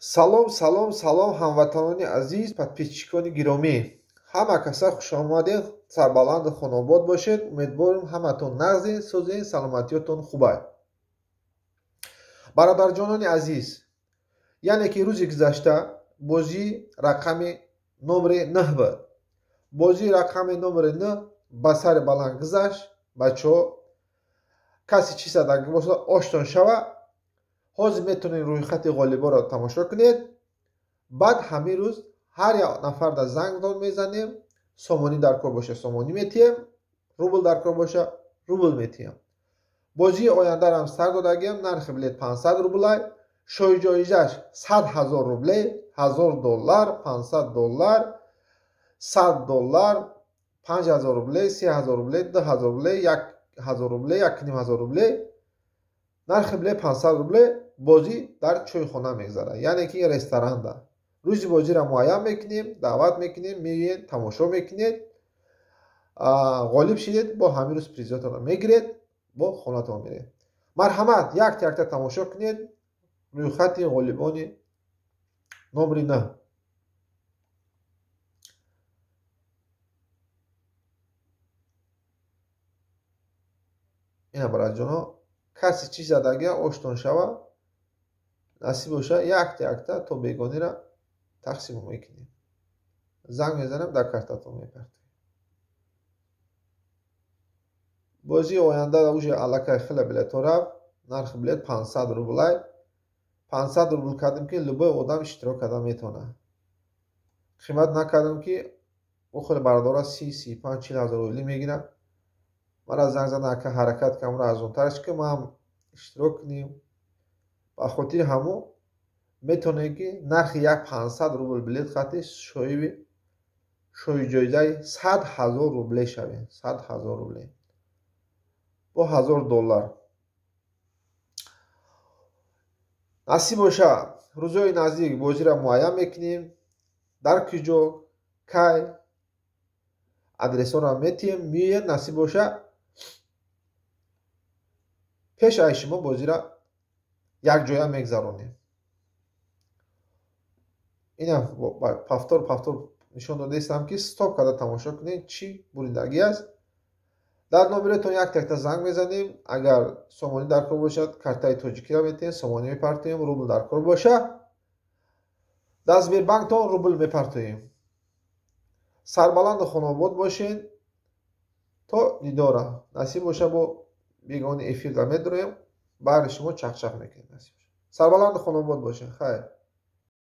салом салом ҳамватанони азиз, подписчикони гиромӣ, ҳама каса хушомадед. Сарбаланду хонобод бошед. Умедворим ҳаматон нағзи сӯзед, саломатиётон хуб аст. бародарҷонони азиз, яъне ки рӯзи гузашта бозии рақами номери 9 буд. Бозии рақами номери 9 ба сари баланд гузашт. бачаҳо касе чӣ задаги бошад оштон шава. ҳозир метавонед рӯйхати ғолибонро тамошо кунед. баъд ҳамин рӯз ҳар як нафарда зангдон мезанем. сомонӣ дар кор боша сомонӣ метиҳем, рубл дар кор боша рубл метиҳем. бозии ояндарам сар додагием. нархи билет 500 рубл аст. шоҳи ҷоизаш 100 000 рубл, $1000, $500, $100, 5000 рубл, 3000 рубл, 2000 рубл, 1000 рубл, 1500 рубл. нархи билет 500 рубл. бозӣ дар чойхона мегзарад, яъне ки ресторанда. рӯзи бозиро муайян мекунем, даъват мекунем, меоед тамошо мекунед. ғолиб шидед, бо ҳамин рӯз призотонро мегиред, бо хонатон меред. марҳамат, якта тамошо кунед рӯйхати ғолибони номери 9. ина бараҷоно касе чӣ задагия оштон шава, насиб боша якта то бегонира тақсим мекунем. занг мезанем, дар картатон мепартем. бозии оянда уже аллакай хеле билетҳо рафт. нархи билет 500 рубл аст. 500 рубл кардем ки любой одам иштирок карда метавонад. қимат накардем ки хеле бародора 30-35-40 ҳазор рубли мегирад. мара занг зада ака ҳаракат камро арзонтарш ки ма ҳам иштирок кунем. ба хотири ҳамон метавонем ки нархи як 500 рубл билет хати шоҳи ҷоизаи 100 000 рубле шавем. 100 000 рубле бо $1000. насиб боша рӯзҳои наздик бозиро муайян мекунем. дар куҷо кай адресонро метиҳем. меоед насиб боша пеш аз шумо бозиро якҷоя мегзаронем. ина пафтор нишон додаистам ки стоп карда тамошо кунед чӣ буридагӣ аст. дар номеретон якта занг мезанем. агар сомонӣ дар кор бошад картаи тоҷикиро метиҳем, сомонӣ мепартоем. рубл дар кор боша дар сбербанктон рубл мепартоем. сарбаланду хонобод бошед. то дидора насиб боша. бо бегони эфирда медуроем. баъри шумо чақчақ мекунем. насиб боша. сарбаланду хонобод бошед. хайр.